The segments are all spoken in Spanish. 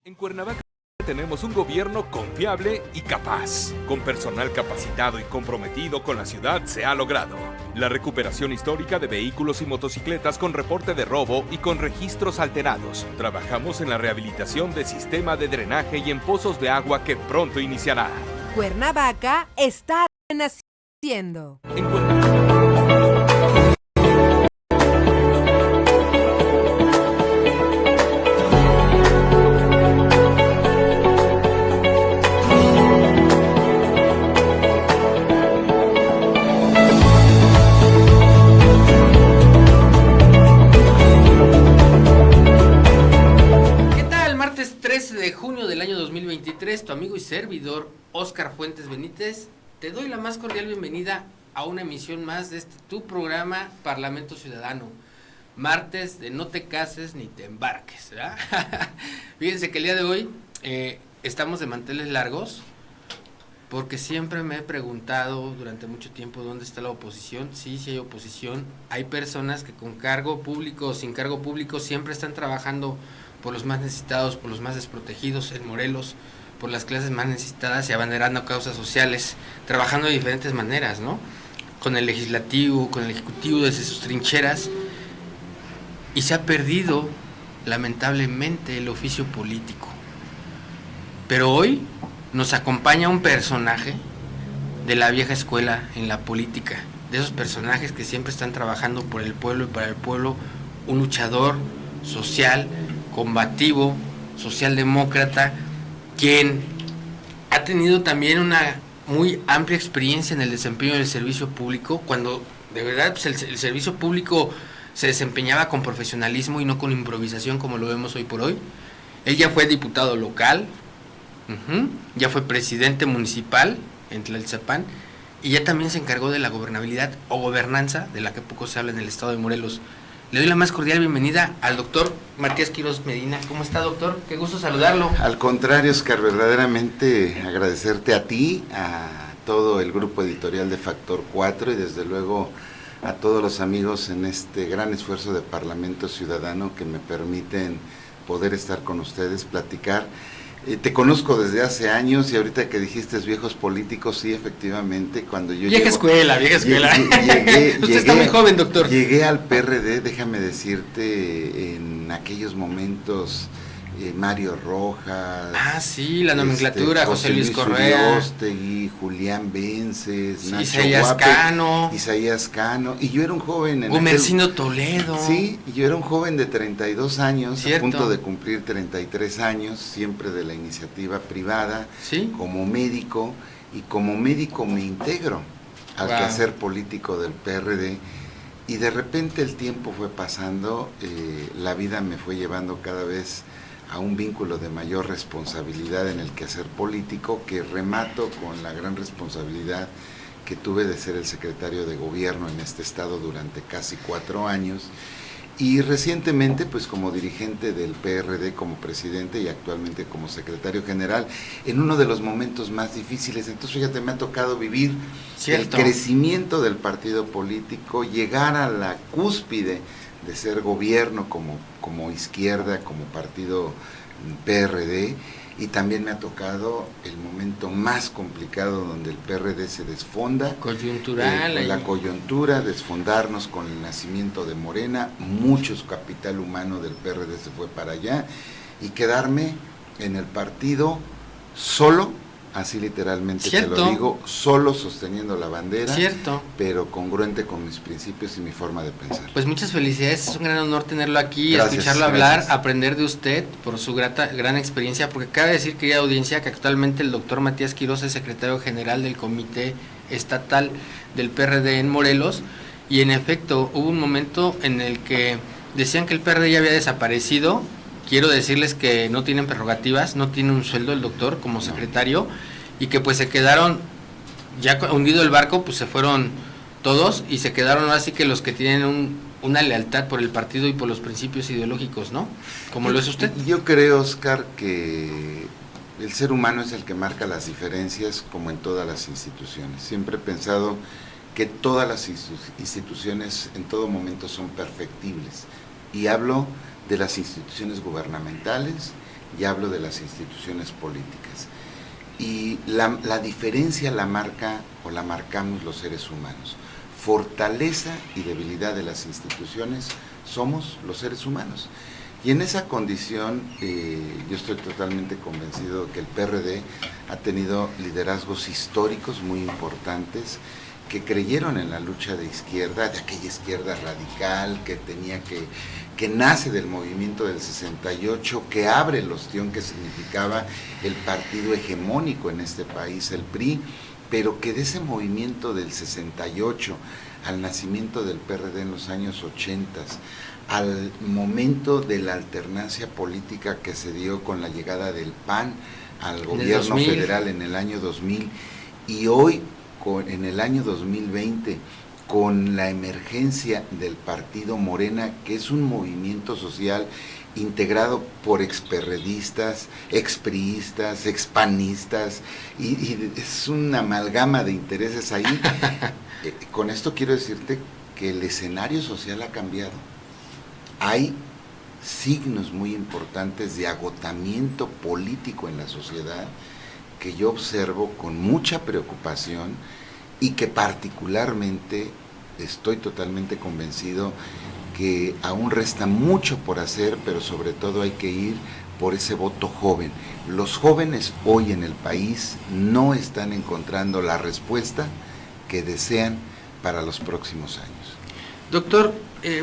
En Cuernavaca tenemos un gobierno confiable y capaz. Con personal capacitado y comprometido con la ciudad se ha logrado la recuperación histórica de vehículos y motocicletas con reporte de robo y con registros alterados. Trabajamos en la rehabilitación del sistema de drenaje y en pozos de agua que pronto iniciará. Cuernavaca está renaciendo. En Cuernavaca. De junio del año 2023, tu amigo y servidor Óscar Fuentes Benítez, te doy la más cordial bienvenida a una emisión más de tu programa Parlamento Ciudadano, martes de no te cases ni te embarques, ¿verdad? Fíjense que el día de hoy estamos de manteles largos, porque siempre me he preguntado durante mucho tiempo dónde está la oposición. Sí hay oposición, hay personas que con cargo público o sin cargo público siempre están trabajando por los más necesitados, por los más desprotegidos en Morelos, por las clases más necesitadas y abanderando causas sociales, trabajando de diferentes maneras, ¿no? Con el legislativo, con el ejecutivo desde sus trincheras, y se ha perdido, lamentablemente, el oficio político. Pero hoy nos acompaña un personaje de la vieja escuela en la política, de esos personajes que siempre están trabajando por el pueblo y para el pueblo, un luchador social, combativo, socialdemócrata, quien ha tenido también una muy amplia experiencia en el desempeño del servicio público, cuando de verdad pues, el servicio público se desempeñaba con profesionalismo y no con improvisación como lo vemos hoy por hoy. Él ya fue diputado local, ya fue presidente municipal en Tlaltizapán, y ya también se encargó de la gobernabilidad o gobernanza, de la que poco se habla en el estado de Morelos. Le doy la más cordial bienvenida al doctor Matías Quirós Medina. ¿Cómo está, doctor? Qué gusto saludarlo. Al contrario, Oscar, verdaderamente agradecerte a ti, a todo el grupo editorial de Factor 4 y desde luego a todos los amigos en este gran esfuerzo de Parlamento Ciudadano que me permiten poder estar con ustedes, platicar. Te conozco desde hace años y ahorita que dijiste viejos políticos, sí, efectivamente, cuando yo vieja escuela. Usted está muy joven, doctor. Llegué al PRD, déjame decirte, en aquellos momentos, Mario Rojas. Ah, sí, la nomenclatura, José Luis Correa. Urriostegui, Julián Vences, Nacho Isaías Guape, Cano. Isaías Cano, y yo era un joven. Gumercindo Toledo. Sí, yo era un joven de 32 años, ¿cierto? A punto de cumplir 33 años, siempre de la iniciativa privada, ¿sí? Como médico, y como médico me integro al quehacer político del PRD, y de repente el tiempo fue pasando, la vida me fue llevando cada vez a un vínculo de mayor responsabilidad en el quehacer político, que remato con la gran responsabilidad que tuve de ser el secretario de gobierno en este estado durante casi 4 años, y recientemente pues como dirigente del PRD, como presidente y actualmente como secretario general, en uno de los momentos más difíciles. Entonces fíjate, me ha tocado vivir ¿cierto? El crecimiento del partido político, llegar a la cúspide de ser gobierno como izquierda, como partido PRD, y también me ha tocado el momento más complicado donde el PRD se desfonda, coyuntural, la coyuntura, desfondarnos con el nacimiento de Morena, mucho capital humano del PRD se fue para allá, y quedarme en el partido solo, así literalmente ¿cierto? Te lo digo, solo sosteniendo la bandera, ¿cierto? Pero congruente con mis principios y mi forma de pensar. Pues muchas felicidades, es un gran honor tenerlo aquí, gracias, escucharlo hablar, gracias. Aprender de usted por su gran experiencia, porque cabe decir, querida audiencia, que actualmente el doctor Matías Quirós es secretario general del Comité Estatal del PRD en Morelos, y en efecto hubo un momento en el que decían que el PRD ya había desaparecido. Quiero decirles que no tienen prerrogativas, no tiene un sueldo el doctor como secretario, y que pues se quedaron, ya hundido el barco, pues se fueron todos y se quedaron así que los que tienen una lealtad por el partido y por los principios ideológicos, ¿no? Como lo es usted. Yo creo, Oscar, que el ser humano es el que marca las diferencias, como en todas las instituciones. Siempre he pensado que todas las instituciones en todo momento son perfectibles, y hablo de las instituciones gubernamentales y hablo de las instituciones políticas. Y la diferencia la marcamos los seres humanos. Fortaleza y debilidad de las instituciones somos los seres humanos. Y en esa condición yo estoy totalmente convencido de que el PRD ha tenido liderazgos históricos muy importantes que creyeron en la lucha de izquierda, de aquella izquierda radical que nace del movimiento del 68, que abre el ostión que significaba el partido hegemónico en este país, el PRI, pero que de ese movimiento del 68 al nacimiento del PRD en los años 80, al momento de la alternancia política que se dio con la llegada del PAN al gobierno federal en el año 2000, y hoy en el año 2020 con la emergencia del partido Morena, que es un movimiento social integrado por experredistas, expriistas, expanistas, y es una amalgama de intereses ahí. Con esto quiero decirte que el escenario social ha cambiado. Hay signos muy importantes de agotamiento político en la sociedad que yo observo con mucha preocupación y que particularmente estoy totalmente convencido que aún resta mucho por hacer, pero sobre todo hay que ir por ese voto joven. Los jóvenes hoy en el país no están encontrando la respuesta que desean para los próximos años. Doctor,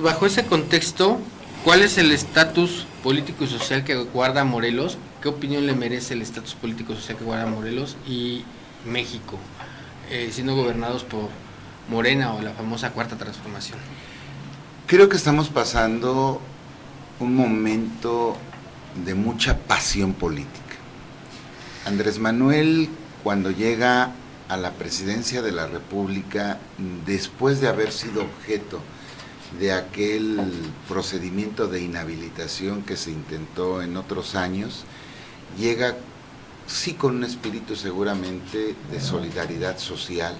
bajo ese contexto, ¿cuál es el estatus político y social que guarda Morelos? ¿Qué opinión le merece el estatus político y social que guarda Morelos y México, siendo gobernados por Morena o la famosa Cuarta Transformación? Creo que estamos pasando un momento de mucha pasión política. Andrés Manuel, cuando llega a la presidencia de la República, después de haber sido objeto de aquel procedimiento de inhabilitación que se intentó en otros años, llega sí con un espíritu seguramente de solidaridad social,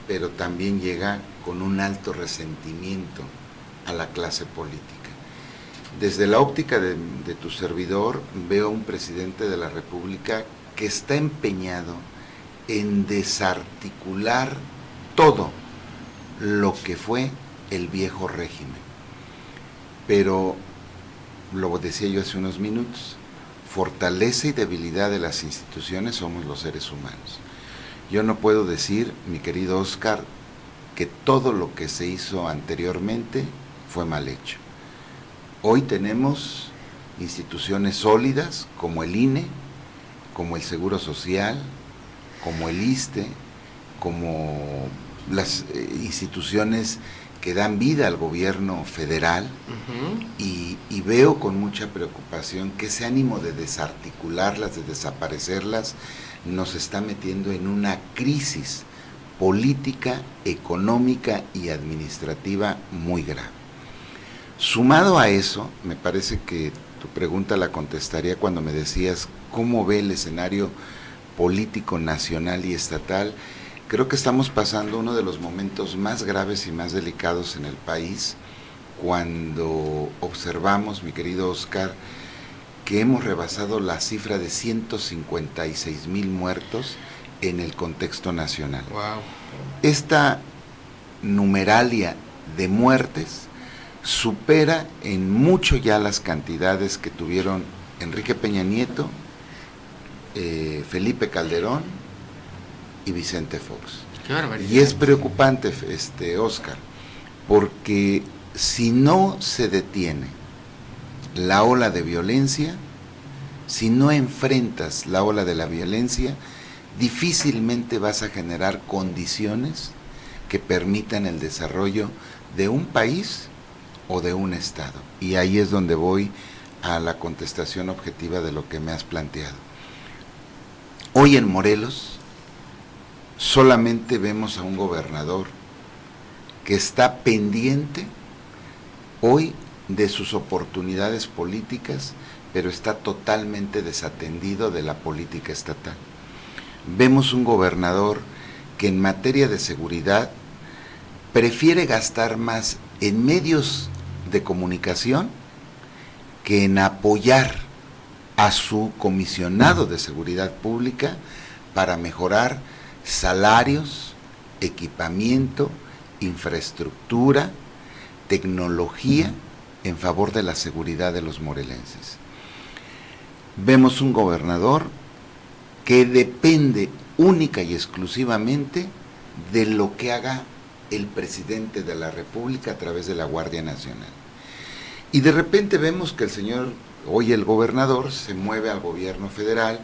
pero también llega con un alto resentimiento a la clase política. Desde la óptica de tu servidor, veo un presidente de la República que está empeñado en desarticular todo lo que fue el viejo régimen. Pero, lo decía yo hace unos minutos, fortaleza y debilidad de las instituciones somos los seres humanos. Yo no puedo decir, mi querido Oscar, que todo lo que se hizo anteriormente fue mal hecho. Hoy tenemos instituciones sólidas como el INE, como el Seguro Social, como el ISSSTE, como las instituciones que dan vida al gobierno federal, y veo con mucha preocupación que ese ánimo de desarticularlas, de desaparecerlas, nos está metiendo en una crisis política, económica y administrativa muy grave. Sumado a eso, me parece que tu pregunta la contestaría cuando me decías cómo ve el escenario político nacional y estatal. Creo que estamos pasando uno de los momentos más graves y más delicados en el país cuando observamos, mi querido Oscar, que hemos rebasado la cifra de 156,000 muertos en el contexto nacional. Wow. Esta numeralia de muertes supera en mucho ya las cantidades que tuvieron Enrique Peña Nieto, Felipe Calderón y Vicente Fox. Qué barbaridad. Y es preocupante, Oscar, porque si no se detiene la ola de violencia, si no enfrentas la ola de la violencia, difícilmente vas a generar condiciones que permitan el desarrollo de un país o de un estado. Y ahí es donde voy a la contestación objetiva de lo que me has planteado. Hoy en Morelos solamente vemos a un gobernador que está pendiente hoy de sus oportunidades políticas, pero está totalmente desatendido de la política estatal. Vemos un gobernador que en materia de seguridad prefiere gastar más en medios de comunicación que en apoyar a su comisionado de seguridad pública para mejorar salarios, equipamiento, infraestructura, tecnología en favor de la seguridad de los morelenses. Vemos un gobernador que depende única y exclusivamente de lo que haga el presidente de la República a través de la Guardia Nacional. Y de repente vemos que hoy el gobernador se mueve al gobierno federal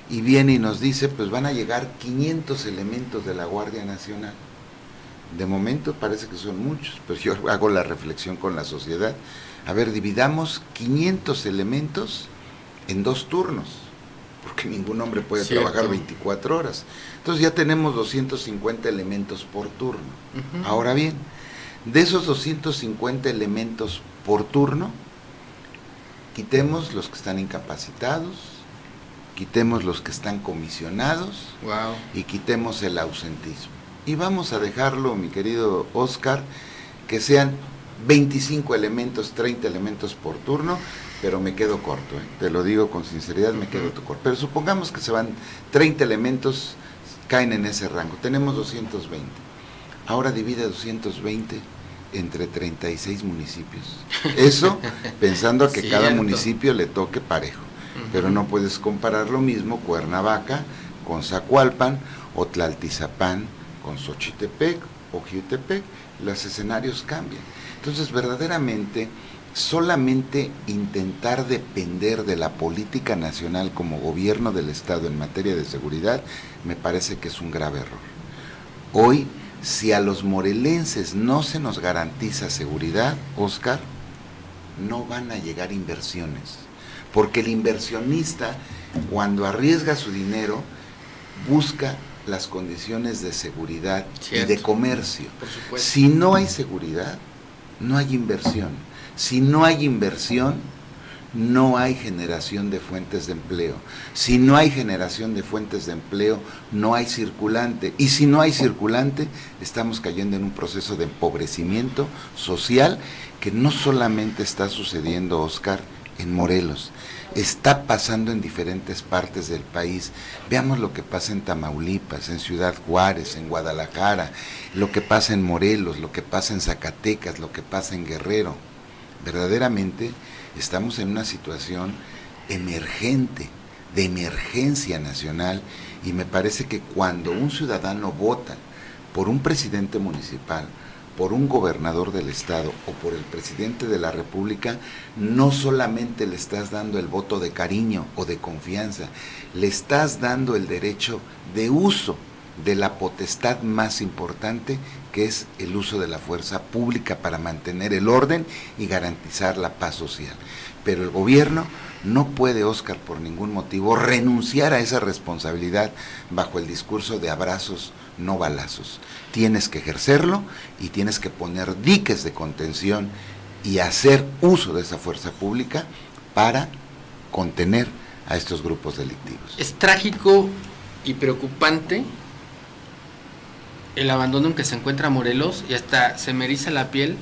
y viene y nos dice, pues van a llegar 500 elementos de la Guardia Nacional. De momento parece que son muchos, pero yo hago la reflexión con la sociedad. A ver, dividamos 500 elementos en 2 turnos, porque ningún hombre puede trabajar 24 horas. Entonces ya tenemos 250 elementos por turno. Ahora bien, de esos 250 elementos por turno, quitemos los que están incapacitados, quitemos los que están comisionados, y quitemos el ausentismo. Y vamos a dejarlo, mi querido Oscar, que sean 25 elementos, 30 elementos por turno, pero me quedo corto, te lo digo con sinceridad, me quedo corto. Pero supongamos que se van 30 elementos, caen en ese rango, tenemos 220. Ahora divide 220 entre 36 municipios. Eso pensando a que cada municipio le toque parejo. Pero no puedes comparar lo mismo Cuernavaca con Zacualpan o Tlaltizapán con Xochitepec o Jiutepec. Los escenarios cambian. Entonces, verdaderamente, solamente intentar depender de la política nacional como gobierno del Estado en materia de seguridad, me parece que es un grave error. Hoy, si a los morelenses no se nos garantiza seguridad, Oscar, no van a llegar inversiones, porque el inversionista, cuando arriesga su dinero, busca las condiciones de seguridad y de comercio. Si no hay seguridad, no hay inversión. Si no hay inversión, no hay generación de fuentes de empleo. Si no hay generación de fuentes de empleo, no hay circulante. Y si no hay circulante, estamos cayendo en un proceso de empobrecimiento social que no solamente está sucediendo, Oscar, en Morelos, está pasando en diferentes partes del país. Veamos lo que pasa en Tamaulipas, en Ciudad Juárez, en Guadalajara, lo que pasa en Morelos, lo que pasa en Zacatecas, lo que pasa en Guerrero. Verdaderamente estamos en una situación emergente, de emergencia nacional, y me parece que cuando un ciudadano vota por un presidente municipal, por un gobernador del estado o por el presidente de la república, no solamente le estás dando el voto de cariño o de confianza, le estás dando el derecho de uso de la potestad más importante, que es el uso de la fuerza pública para mantener el orden y garantizar la paz social. Pero el gobierno no puede, Oscar, por ningún motivo, renunciar a esa responsabilidad bajo el discurso de abrazos, no balazos. Tienes que ejercerlo y tienes que poner diques de contención y hacer uso de esa fuerza pública para contener a estos grupos delictivos. Es trágico y preocupante el abandono en que se encuentra Morelos, y hasta se me eriza la piel,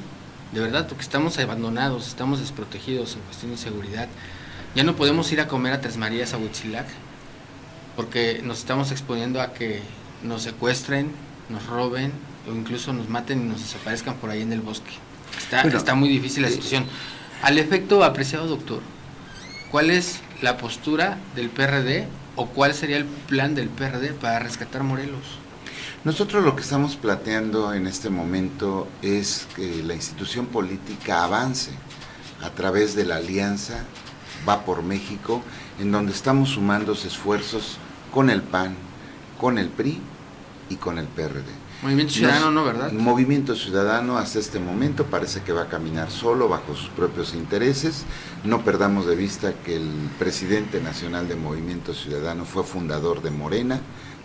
de verdad, porque estamos abandonados, estamos desprotegidos en cuestión de seguridad. Ya no podemos ir a comer a Tres Marías, a Huitzilac, porque nos estamos exponiendo a que nos secuestren, nos roben o incluso nos maten y nos desaparezcan por ahí en el bosque. Está muy difícil la situación. Al efecto, apreciado doctor, ¿cuál es la postura del PRD o cuál sería el plan del PRD para rescatar Morelos? Nosotros lo que estamos planteando en este momento es que la institución política avance a través de la alianza Va por México, en donde estamos sumando esfuerzos con el PAN, con el PRI y con el PRD. Movimiento Ciudadano, ¿no, verdad? Movimiento Ciudadano hasta este momento parece que va a caminar solo, bajo sus propios intereses. No perdamos de vista que el presidente nacional de Movimiento Ciudadano fue fundador de Morena,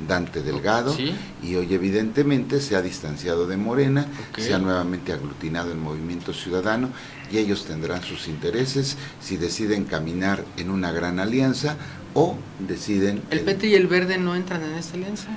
Dante Delgado, ¿sí? Y hoy evidentemente se ha distanciado de Morena, se ha nuevamente aglutinado en Movimiento Ciudadano, y ellos tendrán sus intereses si deciden caminar en una gran alianza o deciden... ¿El PT y el Verde no entran en esta alianza?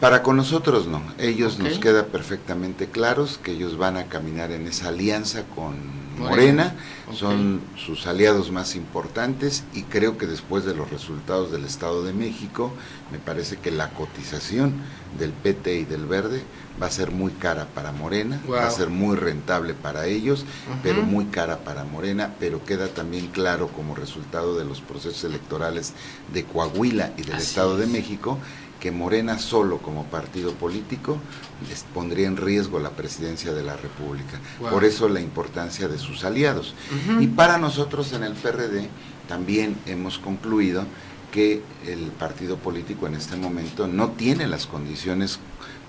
Para con nosotros no, ellos Ok. nos queda perfectamente claros que ellos van a caminar en esa alianza con Morena, Ok. son sus aliados más importantes y creo que después de los resultados del Estado de México, me parece que la cotización del PT y del Verde va a ser muy cara para Morena, Wow. va a ser muy rentable para ellos, Ujú. pero muy cara para Morena, pero queda también claro como resultado de los procesos electorales de Coahuila y del Así Estado de es. México, que Morena solo como partido político les pondría en riesgo la presidencia de la República. Wow. Por eso la importancia de sus aliados. Ujú. Y para nosotros en el PRD también hemos concluido que el partido político en este momento no tiene las condiciones,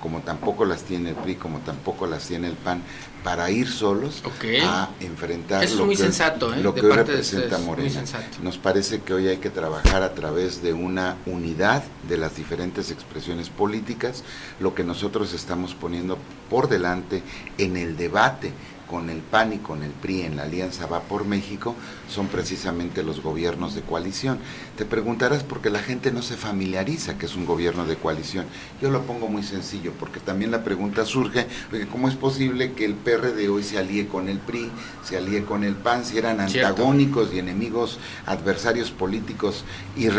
como tampoco las tiene el PRI, como tampoco las tiene el PAN, para ir solos Ok. a enfrentar Eso es lo muy que, sensato, lo de que hoy parte de representa ustedes, muy Morena. sensato. Nos parece que hoy hay que trabajar a través de una unidad de las diferentes expresiones políticas. Lo que nosotros estamos poniendo por delante en el debate con el PAN y con el PRI en la Alianza Va por México son precisamente los gobiernos de coalición. Te preguntarás por qué la gente no se familiariza que es un gobierno de coalición. Yo lo pongo muy sencillo, porque también la pregunta surge, porque ¿cómo es posible que el PRD hoy se alíe con el PRI, se alíe con el PAN, si eran antagónicos y enemigos, adversarios políticos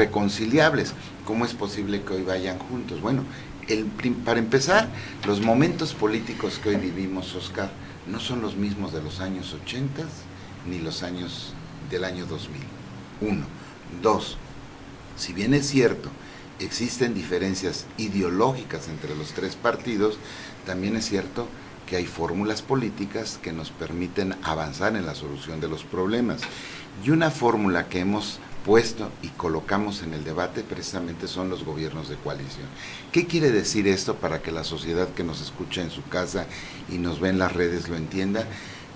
irreconciliables? ¿Cómo es posible que hoy vayan juntos? Bueno, para empezar, los momentos políticos que hoy vivimos, Oscar, no son los mismos de los años 80 ni los años del año 2000. Uno. Dos, si bien es cierto, existen diferencias ideológicas entre los tres partidos, también es cierto que hay fórmulas políticas que nos permiten avanzar en la solución de los problemas. Y una fórmula que hemos puesto y colocamos en el debate precisamente son los gobiernos de coalición. ¿Qué quiere decir esto para que la sociedad que nos escucha en su casa y nos ve en las redes lo entienda?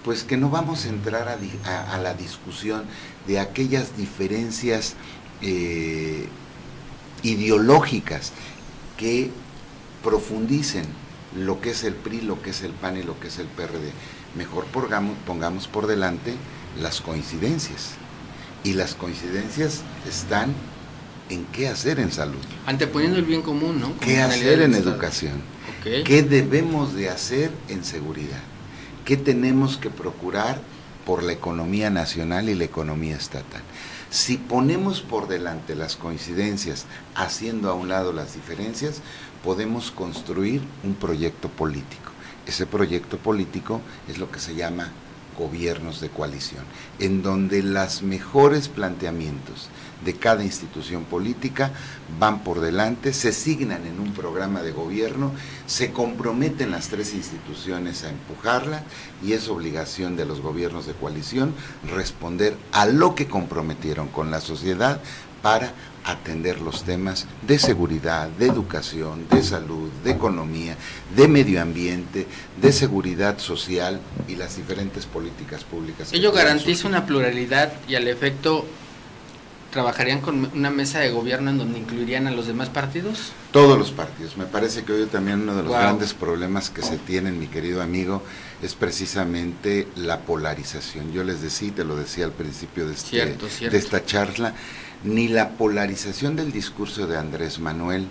Pues que no vamos a entrar a la discusión de aquellas diferencias ideológicas que profundicen lo que es el PRI, lo que es el PAN y lo que es el PRD. Mejor pongamos por delante las coincidencias. Y las coincidencias están en qué hacer en salud, Anteponiendo el bien común, ¿no? Como qué finalidad hacer del en Estado. educación, Ok. qué debemos de hacer en seguridad, qué tenemos que procurar por la economía nacional y la economía estatal. Si ponemos por delante las coincidencias, haciendo a un lado las diferencias, podemos construir un proyecto político. Ese proyecto político es lo que se llama gobiernos de coalición, en donde los mejores planteamientos de cada institución política van por delante, se signan en un programa de gobierno, se comprometen las tres instituciones a empujarla y es obligación de los gobiernos de coalición responder a lo que comprometieron con la sociedad para atender los temas de seguridad, de educación, de salud, de economía, de medio ambiente, de seguridad social y las diferentes políticas públicas. Ello puedan garantiza surgir. una pluralidad y al efecto trabajarían con una mesa de gobierno en donde incluirían a los demás partidos. Todos los partidos. Me parece que hoy también uno de los Wow. grandes problemas que se tienen, mi querido amigo, es precisamente la polarización. Yo les decía, te lo decía al principio de, Cierto. de esta charla, ni la polarización del discurso de Andrés Manuel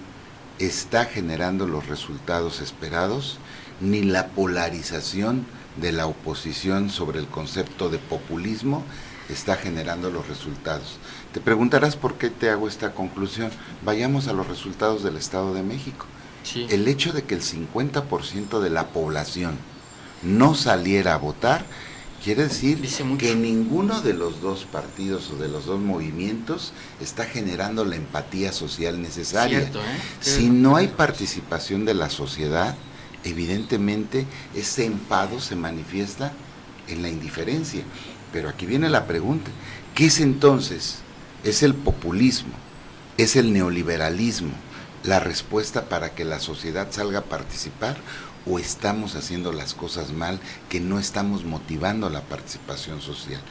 está generando los resultados esperados, ni la polarización de la oposición sobre el concepto de populismo está generando los resultados. Te preguntarás por qué te hago esta conclusión. Vayamos a los resultados del Estado de México. Sí. El hecho de que el 50% de la población no saliera a votar quiere decir Dice mucho. que ninguno de los dos partidos o de los dos movimientos está generando la empatía social necesaria. Cierto, ¿eh? Si no hay participación de la sociedad, evidentemente ese enfado se manifiesta en la indiferencia. Pero aquí viene la pregunta, ¿qué es entonces? ¿Es el populismo? ¿Es el neoliberalismo la respuesta para que la sociedad salga a participar? ¿O estamos haciendo las cosas mal, que no estamos motivando la participación social?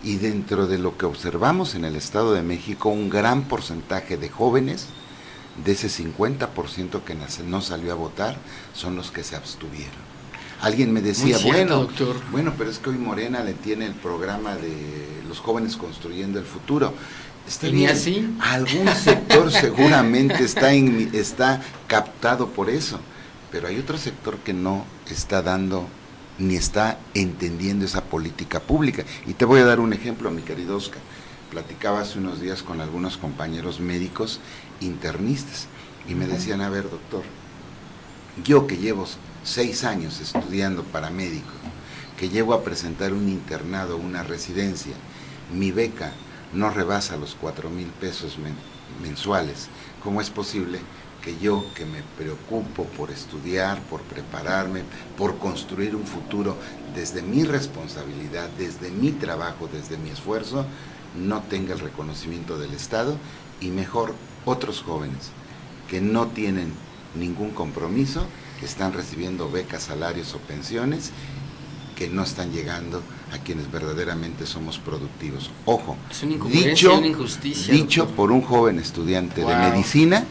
Y dentro de lo que observamos en el Estado de México, un gran porcentaje de jóvenes, de ese 50% que no salió a votar, son los que se abstuvieron. Alguien me decía, Muy cierto, doctor. bueno, pero es que hoy Morena le tiene el programa de los jóvenes construyendo el futuro. Está ¿Y bien, ni así? algún sector seguramente está captado por eso, pero hay otro sector que no está dando ni está entendiendo esa política pública. Y te voy a dar un ejemplo, mi querido Oscar. Platicaba hace unos días con algunos compañeros médicos internistas y me decían, a ver, doctor, yo que llevo 6 años estudiando para médico, que llego a presentar un internado, una residencia, mi beca no rebasa los 4,000 pesos mensuales. ¿Cómo es posible que yo, que me preocupo por estudiar, por prepararme, por construir un futuro desde mi responsabilidad, desde mi trabajo, desde mi esfuerzo, no tenga el reconocimiento del Estado? Y mejor, otros jóvenes que no tienen ningún compromiso, están recibiendo becas, salarios o pensiones que no están llegando a quienes verdaderamente somos productivos. Ojo, Es una incongruencia, una injusticia. dicho doctor. por un joven estudiante de medicina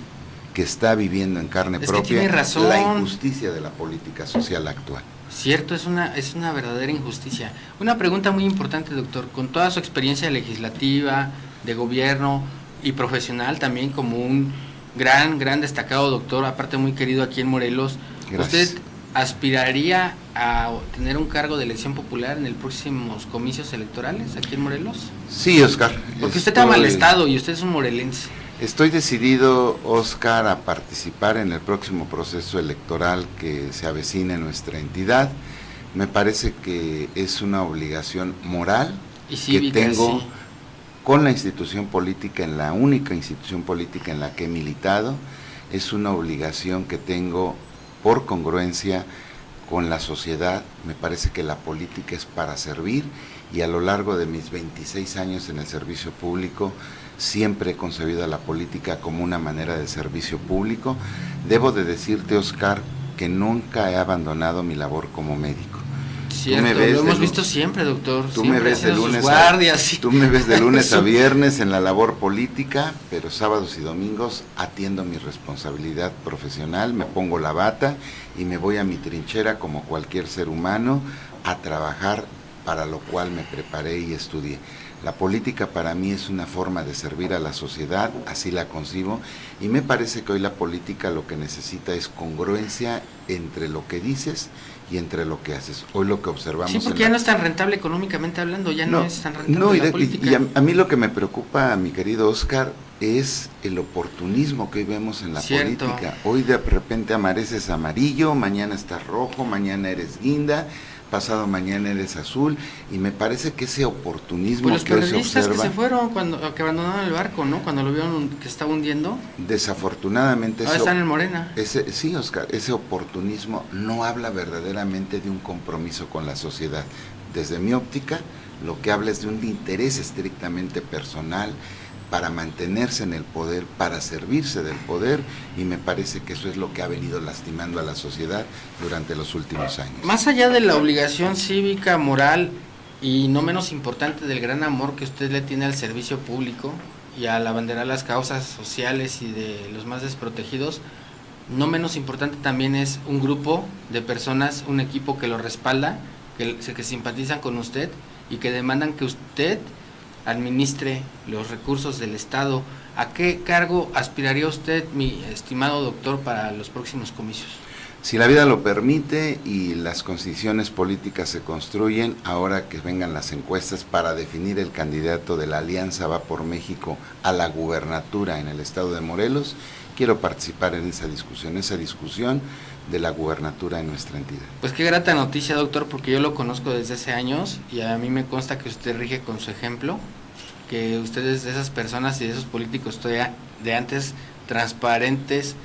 que está viviendo en carne Es que propia tiene razón. la injusticia de la política social actual. Cierto, es una verdadera injusticia. Una pregunta muy importante, doctor. Con toda su experiencia legislativa, de gobierno y profesional también como un gran destacado doctor, aparte muy querido aquí en Morelos, Gracias. ¿usted aspiraría a tener un cargo de elección popular en los próximos comicios electorales aquí en Morelos? Sí, Oscar. Porque usted ama al Estado y usted es un morelense. Estoy decidido, Oscar, a participar en el próximo proceso electoral que se avecina en nuestra entidad. Me parece que es una obligación moral Y cívica, que tengo sí. con la institución política, en la única institución política en la que he militado. Es una obligación que tengo por congruencia con la sociedad. Me parece que la política es para servir, y a lo largo de mis 26 años en el servicio público siempre he concebido a la política como una manera de servicio público. Debo de decirte, Oscar, que nunca he abandonado mi labor como médico. Cierto, lo hemos visto siempre, doctor. Tú siempre me ves de haciendo sus lunes guardias. tú me ves de lunes a viernes en la labor política, pero sábados y domingos atiendo mi responsabilidad profesional, me pongo la bata y me voy a mi trinchera como cualquier ser humano a trabajar, para lo cual me preparé y estudié. La política para mí es una forma de servir a la sociedad, así la concibo, y me parece que hoy la política lo que necesita es congruencia entre lo que dices y entre lo que haces. Hoy lo que observamos... Sí, porque ya no es tan rentable económicamente hablando, ya no es tan rentable no, la política. Y a mí lo que me preocupa, mi querido Oscar, es el oportunismo que hoy vemos en la Cierto. política. Hoy de repente amaneces amarillo, mañana estás rojo, mañana eres guinda, pasado mañana eres azul, y me parece que ese oportunismo Pues los que hoy se periodistas observa, que se fueron, que abandonaron el barco, ¿no? Cuando lo vieron que estaba hundiendo, desafortunadamente ahora están en Morena. sí, Oscar, ese oportunismo no habla verdaderamente de un compromiso con la sociedad. Desde mi óptica, lo que habla es de un interés estrictamente personal para mantenerse en el poder, para servirse del poder, y me parece que eso es lo que ha venido lastimando a la sociedad durante los últimos años. Más allá de la obligación cívica, moral y no menos importante del gran amor que usted le tiene al servicio público y al abanderar las causas sociales y de los más desprotegidos, no menos importante también es un grupo de personas, un equipo que lo respalda, que simpatizan con usted y que demandan que usted administre los recursos del Estado. ¿A qué cargo aspiraría usted, mi estimado doctor, para los próximos comicios? Si la vida lo permite y las condiciones políticas se construyen, ahora que vengan las encuestas para definir el candidato de la Alianza Va por México a la gubernatura en el estado de Morelos, quiero participar en esa discusión de la gubernatura en nuestra entidad. Pues qué grata noticia, doctor, porque yo lo conozco desde hace años y a mí me consta que usted rige con su ejemplo, que usted es de esas personas y de esos políticos todavía de antes, transparentes,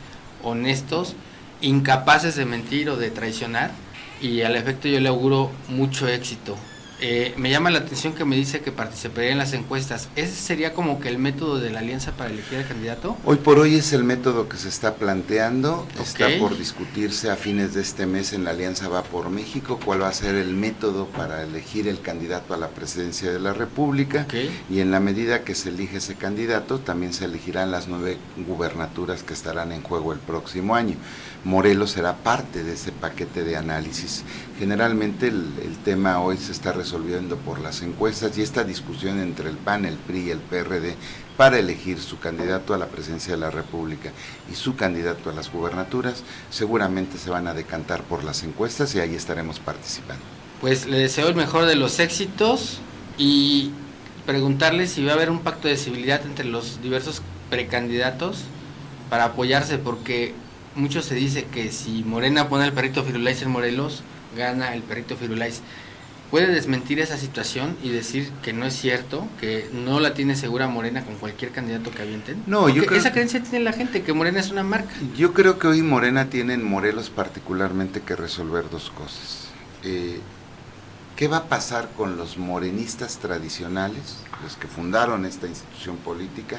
honestos, incapaces de mentir o de traicionar, y al efecto yo le auguro mucho éxito Me llama la atención que me dice que participaría en las encuestas. ¿Ese sería como que el método de la alianza para elegir al candidato? Hoy por hoy es el método que se está planteando, Ok. está por discutirse a fines de este mes en la Alianza Va por México, cuál va a ser el método para elegir el candidato a la presidencia de la República, Ok. y en la medida que se elige ese candidato, también se elegirán las 9 gubernaturas que estarán en juego el próximo año. Morelos será parte de ese paquete de análisis. Generalmente el tema hoy se está resolviendo por las encuestas y esta discusión entre el PAN, el PRI y el PRD para elegir su candidato a la presidencia de la República y su candidato a las gubernaturas seguramente se van a decantar por las encuestas y ahí estaremos participando. Pues le deseo el mejor de los éxitos y preguntarle si va a haber un pacto de civilidad entre los diversos precandidatos para apoyarse, porque mucho se dice que si Morena pone al perrito Firulais en Morelos, gana el perrito Firulais. ¿Puede desmentir esa situación y decir que no es cierto, que no la tiene segura Morena con cualquier candidato que avienten? No, porque yo creo esa creencia tiene la gente, que Morena es una marca. Yo creo que hoy Morena tiene en Morelos particularmente que resolver dos cosas. ¿Qué va a pasar con los morenistas tradicionales, los que fundaron esta institución política?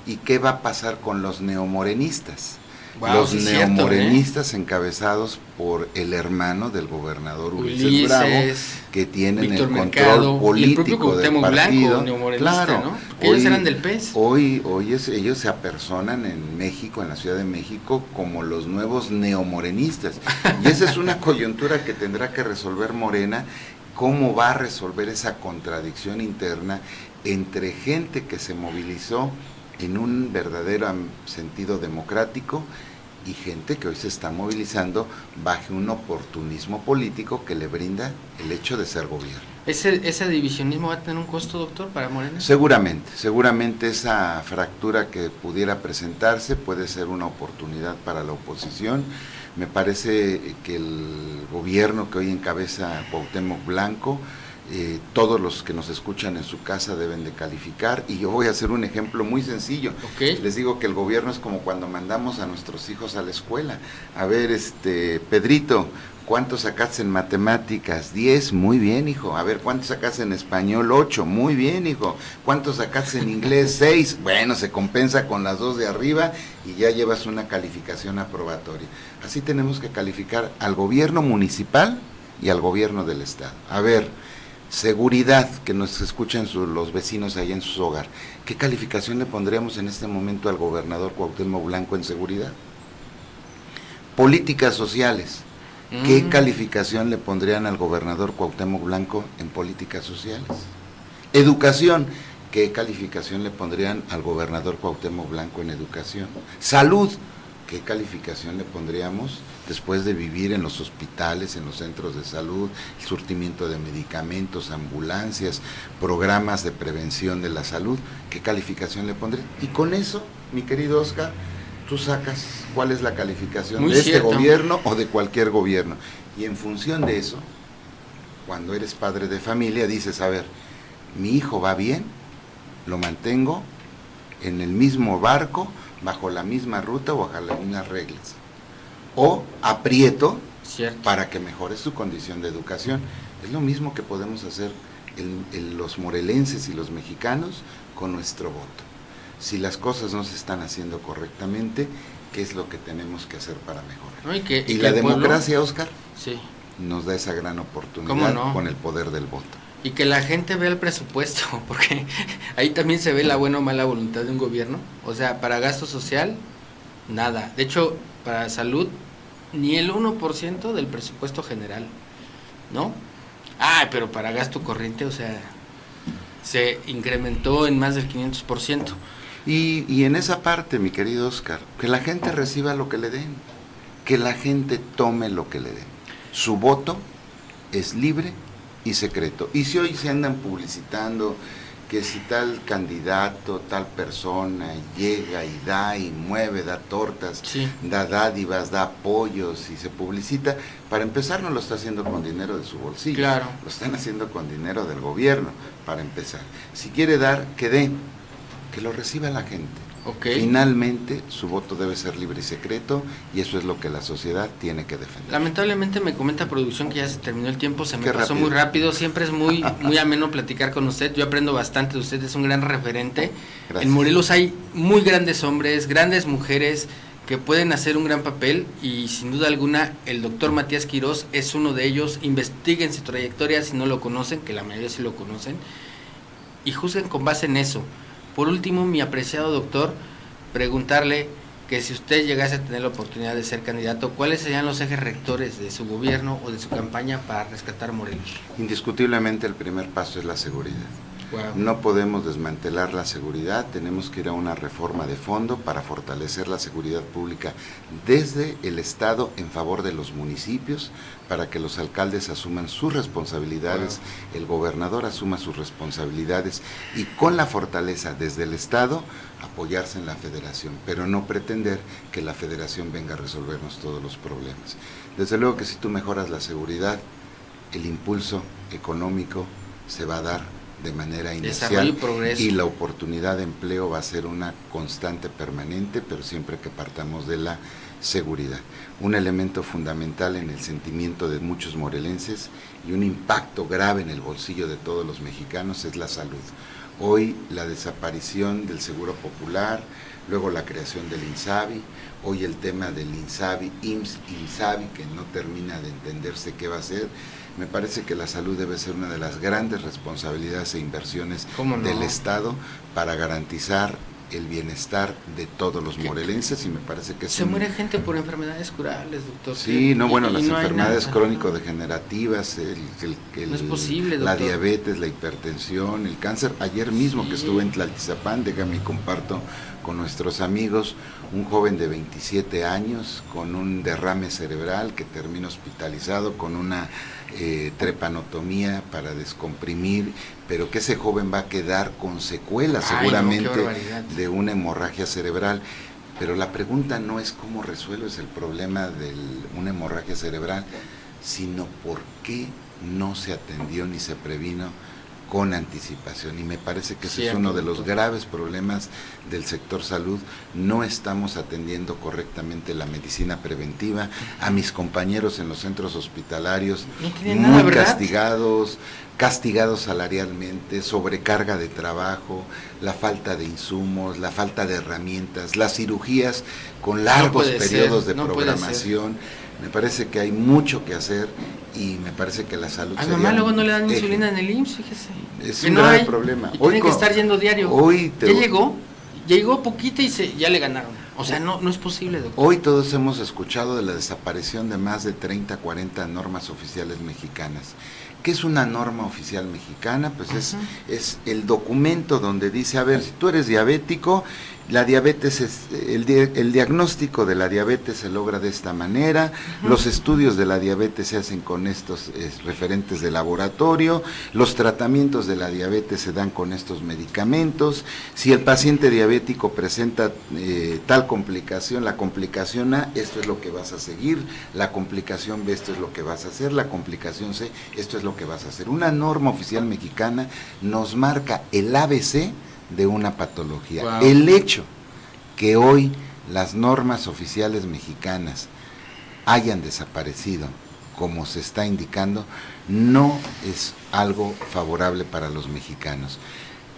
¿Y qué va a pasar con los neomorenistas? Wow, Los sí es neomorenistas cierto, encabezados por el hermano del gobernador Ulises Ulises, Bravo, que tienen Víctor el Mercado, control y el propio político del Cuauhtémoc partido. Blanco, neomorenista, Claro, ¿no? Porque ellos eran del PES. Hoy ellos se apersonan en México, en la Ciudad de México, como los nuevos neomorenistas. Y esa es una coyuntura que tendrá que resolver Morena, cómo va a resolver esa contradicción interna entre gente que se movilizó en un verdadero sentido democrático y gente que hoy se está movilizando bajo un oportunismo político que le brinda el hecho de ser gobierno. ¿Ese divisionismo va a tener un costo, doctor, para Morena? Seguramente esa fractura que pudiera presentarse puede ser una oportunidad para la oposición. Me parece que el gobierno que hoy encabeza Cuauhtémoc Blanco, todos los que nos escuchan en su casa deben de calificar, y yo voy a hacer un ejemplo muy sencillo. Okay. Les digo que el gobierno es como cuando mandamos a nuestros hijos a la escuela. A ver, Pedrito, ¿cuánto sacaste en matemáticas? 10, muy bien, hijo. A ver, ¿cuánto sacaste en español? 8, muy bien, hijo. ¿Cuánto sacaste en inglés? 6. Bueno, se compensa con las 2 de arriba y ya llevas una calificación aprobatoria. Así tenemos que calificar al gobierno municipal y al gobierno del estado. A ver, seguridad, que nos escuchan los vecinos allá en su hogar. ¿Qué calificación le pondríamos en este momento al gobernador Cuauhtémoc Blanco en seguridad? Políticas sociales. ¿Qué calificación le pondrían al gobernador Cuauhtémoc Blanco en políticas sociales? Educación. ¿Qué calificación le pondrían al gobernador Cuauhtémoc Blanco en educación? Salud. ¿Qué calificación le pondríamos después de vivir en los hospitales, en los centros de salud, el surtimiento de medicamentos, ambulancias, programas de prevención de la salud? ¿Qué calificación le pondría? Y con eso, mi querido Oscar, tú sacas cuál es la calificación Muy de cierto. este gobierno o de cualquier gobierno. Y en función de eso, cuando eres padre de familia, dices, a ver, mi hijo va bien, lo mantengo en el mismo barco, bajo la misma ruta o bajo las mismas reglas. O aprieto Cierto. para que mejore su condición de educación. Es lo mismo que podemos hacer los morelenses y los mexicanos con nuestro voto. Si las cosas no se están haciendo correctamente, ¿qué es lo que tenemos que hacer para mejorar? ¿No? Y Y la el pueblo- democracia, Oscar, Sí. nos da esa gran oportunidad ¿Cómo no? con el poder del voto. Y que la gente vea el presupuesto, porque ahí también se ve la buena o mala voluntad de un gobierno. O sea, para gasto social, nada. De hecho, para salud, ni el 1% del presupuesto general, ¿no? Ah, pero para gasto corriente, o sea, se incrementó en más del 500%. Y en esa parte, mi querido Oscar, que la gente reciba lo que le den, que la gente tome lo que le den. Su voto es libre y secreto. Y si hoy se andan publicitando que si tal candidato, tal persona llega y mueve, da tortas, Sí. da dádivas, da apoyos y se publicita, para empezar no lo está haciendo con dinero de su bolsillo, Claro. lo están haciendo con dinero del gobierno, para empezar. Si quiere dar, que dé, que lo reciba la gente. Okay. Finalmente, su voto debe ser libre y secreto, y eso es lo que la sociedad tiene que defender. Lamentablemente me comenta producción que ya se terminó el tiempo, se me Qué pasó rápido. muy rápido, siempre es muy ameno platicar con usted, yo aprendo bastante de usted, es un gran referente. Gracias. En Morelos hay muy grandes hombres, grandes mujeres que pueden hacer un gran papel, y sin duda alguna el doctor Matías Quirós es uno de ellos. Investiguen su trayectoria si no lo conocen, que la mayoría sí lo conocen, y juzguen con base en eso. Por último, mi apreciado doctor, preguntarle que si usted llegase a tener la oportunidad de ser candidato, ¿cuáles serían los ejes rectores de su gobierno o de su campaña para rescatar Morelos? Indiscutiblemente el primer paso es la seguridad. Wow. No podemos desmantelar la seguridad, tenemos que ir a una reforma de fondo para fortalecer la seguridad pública desde el Estado en favor de los municipios, para que los alcaldes asuman sus responsabilidades, el gobernador asuma sus responsabilidades, y con la fortaleza desde el Estado apoyarse en la federación, pero no pretender que la federación venga a resolvernos todos los problemas. Desde luego que si tú mejoras la seguridad, el impulso económico se va a dar de manera inicial, y la oportunidad de empleo va a ser una constante permanente, pero siempre que partamos de la seguridad. Un elemento fundamental en el sentimiento de muchos morelenses y un impacto grave en el bolsillo de todos los mexicanos es la salud. Hoy la desaparición del Seguro Popular, luego la creación del INSABI, hoy el tema del INSABI, IMSS-INSABI, que no termina de entenderse qué va a ser. Me parece que la salud debe ser una de las grandes responsabilidades e inversiones del Estado para garantizar el bienestar de todos los morelenses, y me parece que se muere gente por enfermedades curables, doctor. Sí, no, bueno, las no enfermedades crónico-degenerativas, no es posible, doctor. La diabetes, la hipertensión, el cáncer. Ayer mismo que estuve en Tlaltizapán, déjame comparto con nuestros amigos, un joven de 27 años con un derrame cerebral que termina hospitalizado con una trepanotomía para descomprimir, pero que ese joven va a quedar con secuelas seguramente de una hemorragia cerebral. Pero la pregunta no es cómo resuelves el problema de una hemorragia cerebral, sino por qué no se atendió ni se previno con anticipación, y me parece que ese es uno de los graves problemas del sector salud. No estamos atendiendo correctamente la medicina preventiva. A mis compañeros en los centros hospitalarios, muy castigados salarialmente, sobrecarga de trabajo, la falta de insumos, la falta de herramientas, las cirugías con largos periodos de programación. Me parece que hay mucho que hacer, y me parece que la salud a mamá luego no le dan insulina en el IMSS, fíjese. Es un grave problema. Y tiene que estar yendo diario. Llegó poquito y ya le ganaron. O sea, no es posible, doctor. Hoy todos hemos escuchado de la desaparición de más de 30, 40 normas oficiales mexicanas. ¿Qué es una norma oficial mexicana? Pues es el documento donde dice, a ver, si tú eres diabético, la diabetes el diagnóstico de la diabetes se logra de esta manera, los estudios de la diabetes se hacen con estos referentes de laboratorio, los tratamientos de la diabetes se dan con estos medicamentos. Si el paciente diabético presenta tal complicación, la complicación A, esto es lo que vas a seguir, la complicación B, esto es lo que vas a hacer, la complicación C, esto es lo que vas a hacer. Una norma oficial mexicana nos marca el ABC de una patología. Wow. El hecho que hoy las normas oficiales mexicanas hayan desaparecido, como se está indicando, no es algo favorable para los mexicanos.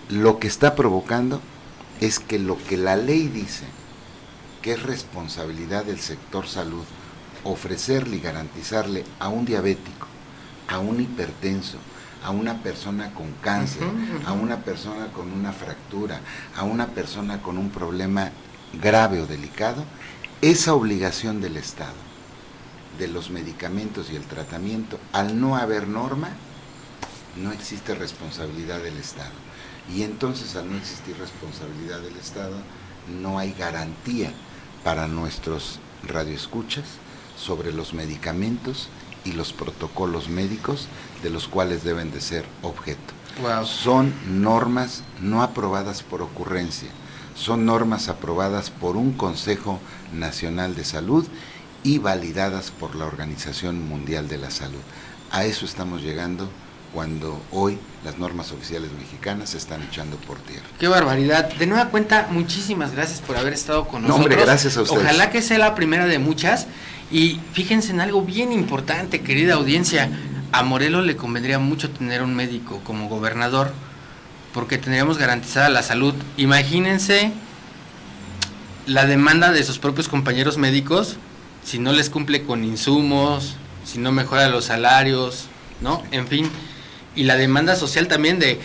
Lo que está provocando es que lo que la ley dice que es responsabilidad del sector salud, ofrecerle y garantizarle a un diabético, a un hipertenso, a una persona con cáncer, a una persona con una fractura, a una persona con un problema grave o delicado, esa obligación del Estado, de los medicamentos y el tratamiento, al no haber norma, no existe responsabilidad del Estado. Y entonces, al no existir responsabilidad del Estado, no hay garantía para nuestros radioescuchas sobre los medicamentos y los protocolos médicos de los cuales deben de ser objeto. Wow. Son normas no aprobadas por ocurrencia, son normas aprobadas por un Consejo Nacional de Salud y validadas por la Organización Mundial de la Salud. A eso estamos llegando cuando hoy las normas oficiales mexicanas se están echando por tierra. Qué barbaridad. De nueva cuenta, muchísimas gracias por haber estado con nosotros. Hombre, gracias a ustedes. Ojalá que sea la primera de muchas. Y fíjense en algo bien importante, querida audiencia. A Morelos le convendría mucho tener un médico como gobernador, porque tendríamos garantizada la salud. Imagínense la demanda de sus propios compañeros médicos si no les cumple con insumos, si no mejora los salarios, ¿no? En fin, y la demanda social también de,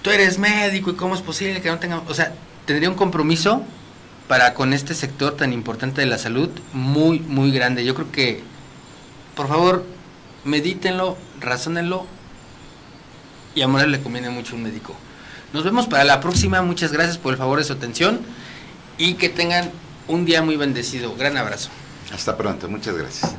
tú eres médico y cómo es posible que no tenga, o sea, tendría un compromiso para con este sector tan importante de la salud muy, muy grande. Yo creo que, por favor, medítenlo, razónenlo, y a Morelos le conviene mucho un médico. Nos vemos para la próxima, muchas gracias por el favor de su atención, y que tengan un día muy bendecido. Gran abrazo. Hasta pronto, muchas gracias.